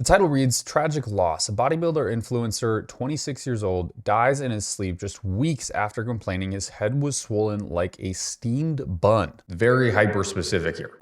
title reads, Tragic Loss. A bodybuilder influencer, 26 years old, dies in his sleep just weeks after complaining his head was swollen like a steamed bun. Very hyper-specific here.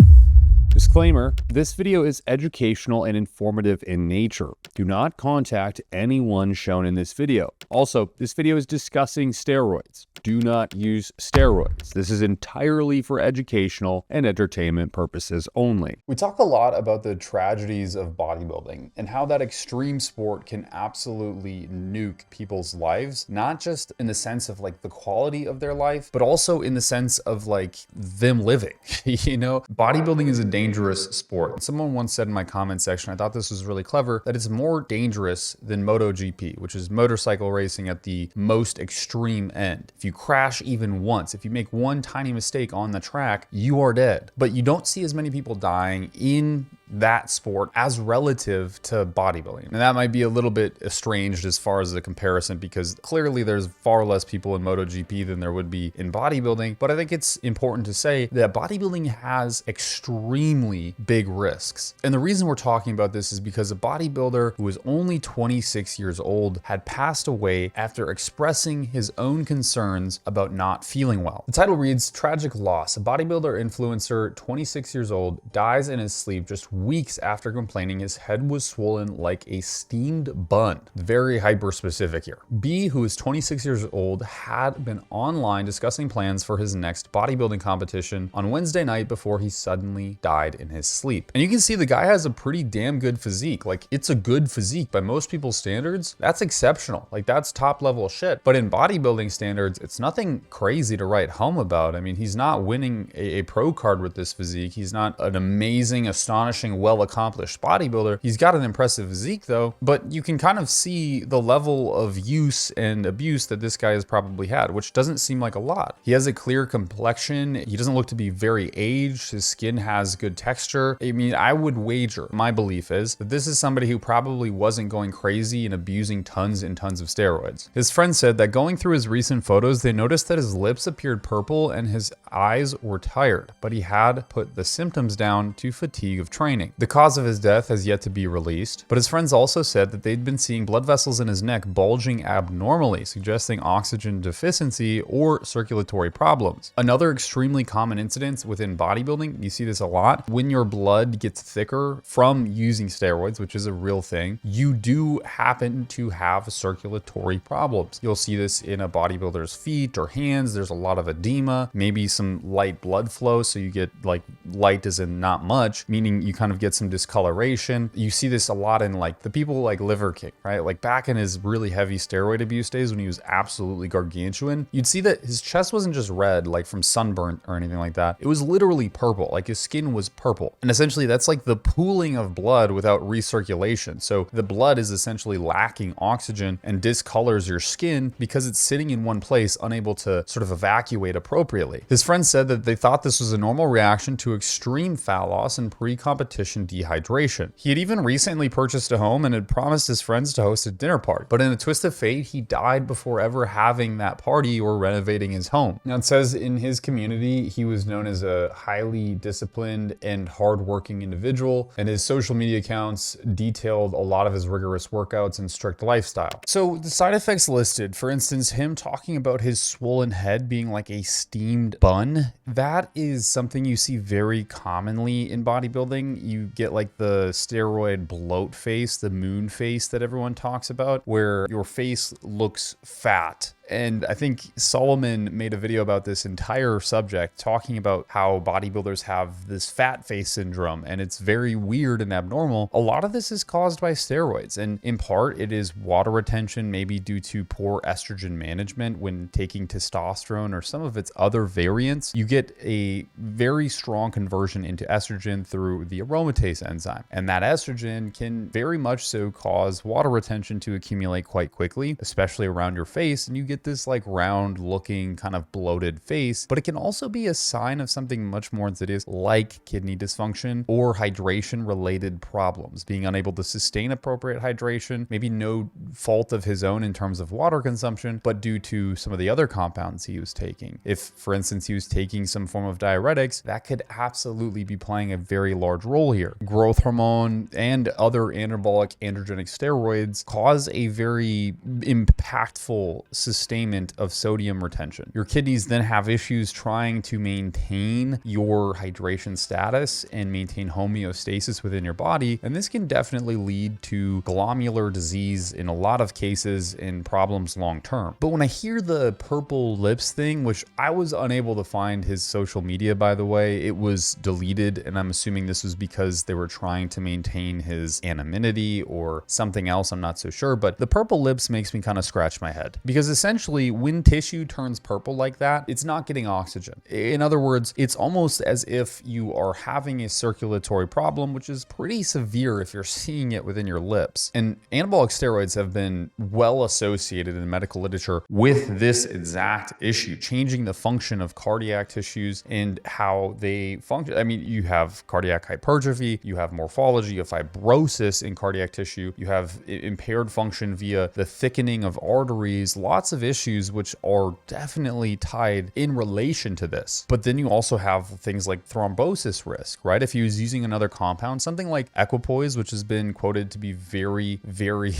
Disclaimer, this video is educational and informative in nature. Do not contact anyone shown in this video. Also, this video is discussing steroids. Do not use steroids. This is entirely for educational and entertainment purposes only. We talk a lot about the tragedies of bodybuilding and how that extreme sport can absolutely nuke people's lives, not just in the sense of like the quality of their life, but also in the sense of like them living. You know, bodybuilding is a dangerous sport. Someone once said in my comment section, I thought this was really clever, that it's more dangerous than MotoGP, which is motorcycle racing at the most extreme end. If you crash even once, if you make one tiny mistake on the track, you are dead. But you don't see as many people dying in that sport as relative to bodybuilding. And that might be a little bit estranged as far as the comparison, because clearly there's far less people in MotoGP than there would be in bodybuilding. But I think it's important to say that bodybuilding has extremely big risks. And the reason we're talking about this is because a bodybuilder who was only 26 years old had passed away after expressing his own concerns about not feeling well. The title reads, Tragic Loss. A bodybuilder influencer, 26 years old, dies in his sleep just weeks after complaining his head was swollen like a steamed bun. Very hyper specific here. B, who is 26 years old, had been online discussing plans for his next bodybuilding competition on Wednesday night before he suddenly died in his sleep. And you can see the guy has a pretty damn good physique. Like, it's a good physique by most people's standards. That's exceptional. Like, that's top level shit. But in bodybuilding standards, it's nothing crazy to write home about. I mean, he's not winning a pro card with this physique. He's not an amazing, astonishing, well-accomplished bodybuilder. He's got an impressive physique though, but you can kind of see the level of use and abuse that this guy has probably had, which doesn't seem like a lot. He has a clear complexion. He doesn't look to be very aged. His skin has good texture. I mean, I would wager, my belief is that this is somebody who probably wasn't going crazy and abusing tons and tons of steroids. His friend said that going through his recent photos, they noticed that his lips appeared purple and his eyes were tired, but he had put the symptoms down to fatigue of training. The cause of his death has yet to be released, but his friends also said that they'd been seeing blood vessels in his neck bulging abnormally, suggesting oxygen deficiency or circulatory problems. Another extremely common incident within bodybuilding, you see this a lot, when your blood gets thicker from using steroids, which is a real thing, you do happen to have circulatory problems. You'll see this in a bodybuilder's feet or hands. There's a lot of edema, maybe some light blood flow, so you get like light as in not much, meaning you kind of get some discoloration. You see this a lot in like the people like Liver King, right? Like back in his really heavy steroid abuse days when he was absolutely gargantuan, you'd see that his chest wasn't just red like from sunburn or anything like that. It was literally purple, like his skin was purple. And essentially that's like the pooling of blood without recirculation. So the blood is essentially lacking oxygen and discolors your skin because it's sitting in one place, unable to sort of evacuate appropriately. His friends said that they thought this was a normal reaction to extreme fat loss and pre-competition dehydration. He had even recently purchased a home and had promised his friends to host a dinner party, but in a twist of fate, he died before ever having that party or renovating his home. Now it says in his community, he was known as a highly disciplined and hardworking individual, and his social media accounts detailed a lot of his rigorous workouts and strict lifestyle. So the side effects listed, for instance, him talking about his swollen head being like a steamed bun, that is something you see very commonly in bodybuilding. You get like the steroid bloat face, the moon face that everyone talks about, where your face looks fat. And I think Solomon made a video about this entire subject, talking about how bodybuilders have this fat face syndrome, and it's very weird and abnormal. A lot of this is caused by steroids, and in part it is water retention, maybe due to poor estrogen management when taking testosterone or some of its other variants. You get a very strong conversion into estrogen through the aromatase enzyme, and that estrogen can very much so cause water retention to accumulate quite quickly, especially around your face, and you get get this like round looking kind of bloated face, but it can also be a sign of something much more insidious like kidney dysfunction or hydration related problems, being unable to sustain appropriate hydration, maybe no fault of his own in terms of water consumption, but due to some of the other compounds he was taking. If, for instance, he was taking some form of diuretics, that could absolutely be playing a very large role here. Growth hormone and other anabolic androgenic steroids cause a very impactful sustainment of sodium retention. Your kidneys then have issues trying to maintain your hydration status and maintain homeostasis within your body, and this can definitely lead to glomerular disease in a lot of cases and problems long term. But when I hear the purple lips thing, which I was unable to find his social media, by the way, it was deleted, and I'm assuming this was because they were trying to maintain his anonymity or something else, I'm not so sure, but the purple lips makes me kind of scratch my head, because essentially when tissue turns purple like that, it's not getting oxygen. In other words, it's almost as if you are having a circulatory problem, which is pretty severe if you're seeing it within your lips. And anabolic steroids have been well associated in medical literature with this exact issue, changing the function of cardiac tissues and how they function. I mean, you have cardiac hypertrophy, you have morphology, you have fibrosis in cardiac tissue, you have impaired function via the thickening of arteries, lots of issues which are definitely tied in relation to this. But then you also have things like thrombosis risk, right? If he was using another compound, something like equipoise, which has been quoted to be very, very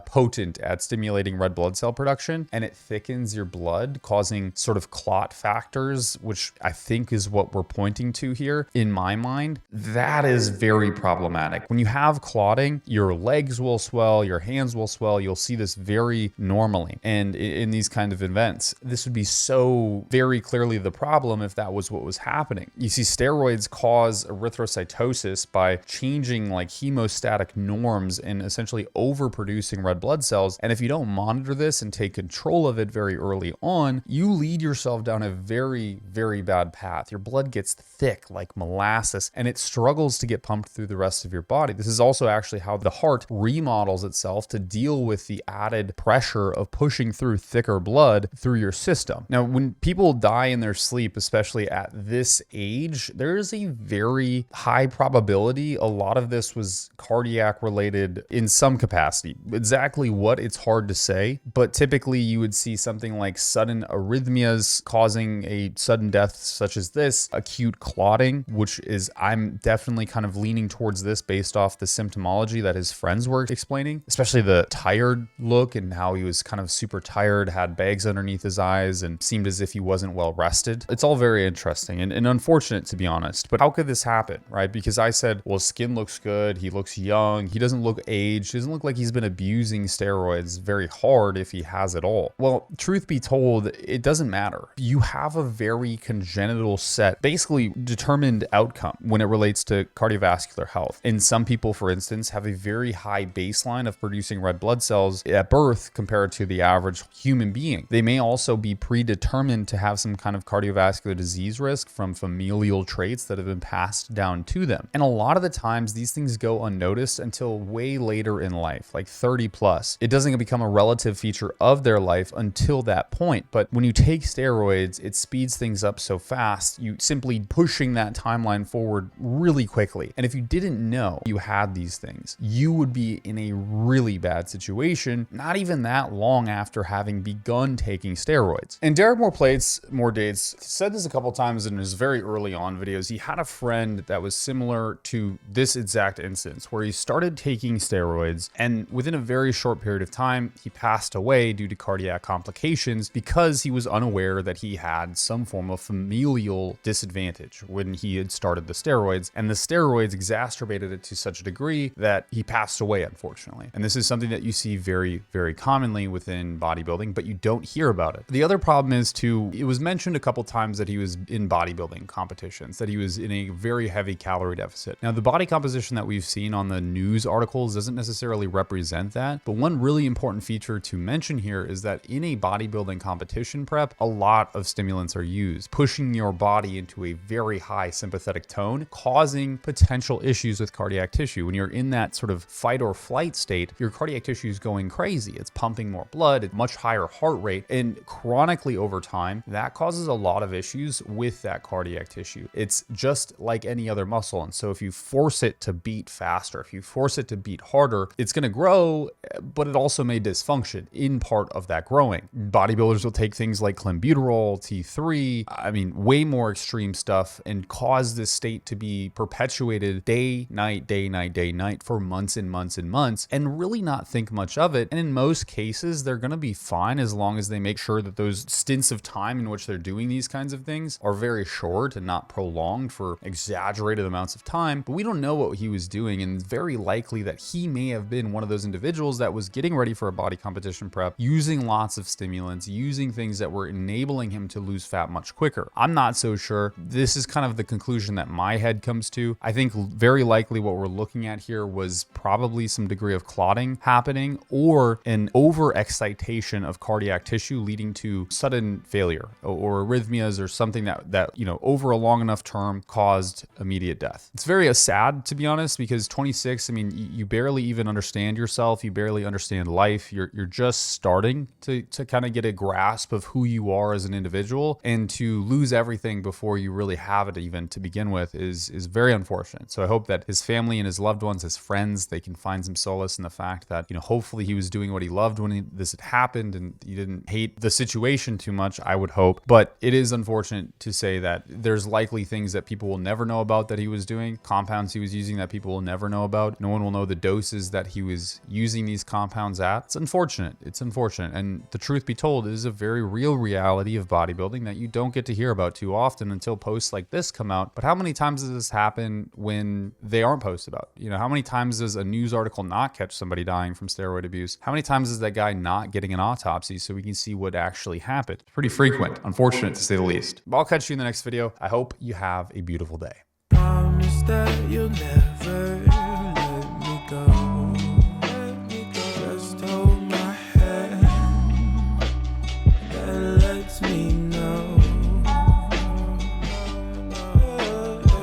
potent at stimulating red blood cell production, and it thickens your blood, causing sort of clot factors, which I think is what we're pointing to here. In my mind, that is very problematic. When you have clotting, your legs will swell, your hands will swell. You'll see this very normally. And in these kind of events, this would be so very clearly the problem if that was what was happening. You see, steroids cause erythrocytosis by changing like hemostatic norms and essentially overproducing red blood cells. And if you don't monitor this and take control of it very early on, you lead yourself down a very, very bad path. Your blood gets thick like molasses and it struggles to get pumped through the rest of your body. This is also actually how the heart remodels itself to deal with the added pressure of pushing through thicker blood through your system. Now, when people die in their sleep, especially at this age, there is a very high probability a lot of this was cardiac related in some capacity. Exactly what, it's hard to say, but typically you would see something like sudden arrhythmias causing a sudden death such as this, acute clotting, which is, I'm definitely kind of leaning towards this based off the symptomology that his friends were explaining, especially the tired look and how he was kind of super tired, had bags underneath his eyes and seemed as if he wasn't well rested. It's all very interesting and unfortunate, to be honest, but how could this happen, right? Because I said, well, his skin looks good, he looks young, he doesn't look aged, he doesn't look like he's been abusing steroids very hard if he has at all. Well, truth be told, it doesn't matter. You have a very congenital set, basically determined outcome when it relates to cardiovascular health. And some people, for instance, have a very high baseline of producing red blood cells at birth compared to the average human being. They may also be predetermined to have some kind of cardiovascular disease risk from familial traits that have been passed down to them. And a lot of the times these things go unnoticed until way later in life, like 30 plus. It doesn't become a relative feature of their life until that point. But when you take steroids, it speeds things up so fast, you simply pushing that timeline forward really quickly. And if you didn't know you had these things, you would be in a really bad situation, not even that long after having begun taking steroids. And Derek More Dates said this a couple times in his very early on videos. He had a friend that was similar to this exact instance where he started taking steroids and within a very short period of time, he passed away due to cardiac complications because he was unaware that he had some form of familial disadvantage when he had started the steroids, and the steroids exacerbated it to such a degree that he passed away, unfortunately. And this is something that you see very, very commonly within bodybuilding, but you don't hear about it. The other problem is too, it was mentioned a couple times that he was in bodybuilding competitions, that he was in a very heavy calorie deficit. Now, the body composition that we've seen on the news articles doesn't necessarily represent that, but one really important feature to mention here is that in a bodybuilding competition prep, a lot of stimulants are used, pushing your body into a very high sympathetic tone, causing potential issues with cardiac tissue. When you're in that sort of fight or flight state, your cardiac tissue is going crazy. It's pumping more blood at much higher higher heart rate, and chronically over time, that causes a lot of issues with that cardiac tissue. It's just like any other muscle. And so if you force it to beat faster, if you force it to beat harder, it's going to grow, but it also may dysfunction in part of that growing. Bodybuilders will take things like clenbuterol, T3, I mean, way more extreme stuff, and cause this state to be perpetuated day, night, day, night, day, night for months and months and months, and really not think much of it. And in most cases, they're going to be fine as long as they make sure that those stints of time in which they're doing these kinds of things are very short and not prolonged for exaggerated amounts of time. But we don't know what he was doing, and it's very likely that he may have been one of those individuals that was getting ready for a body competition prep, using lots of stimulants, using things that were enabling him to lose fat much quicker. I'm not so sure. This is kind of the conclusion that my head comes to. I think very likely what we're looking at here was probably some degree of clotting happening, or an overexcitation of cardiac tissue leading to sudden failure or arrhythmias, or something that you know, over a long enough term caused immediate death. It's very sad, to be honest, because 26, I mean, you barely even understand yourself. You barely understand life. You're just starting to kind of get a grasp of who you are as an individual, and to lose everything before you really have it even to begin with is very unfortunate. So I hope that his family and his loved ones, his friends, they can find some solace in the fact that, you know, hopefully he was doing what he loved when this had happened, and he didn't hate the situation too much, I would hope. But it is unfortunate to say that there's likely things that people will never know about that he was doing, compounds he was using that people will never know about. No one will know the doses that he was using these compounds at. It's unfortunate. It's unfortunate. And the truth be told, it is a very real reality of bodybuilding that you don't get to hear about too often until posts like this come out. But how many times does this happen when they aren't posted about? You know, how many times does a news article not catch somebody dying from steroid abuse? How many times is that guy not getting an autopsy so we can see what actually happened? It's pretty frequent, unfortunate to say the least. I'll catch you in the next video. I hope you have a beautiful day. Promise that you'll never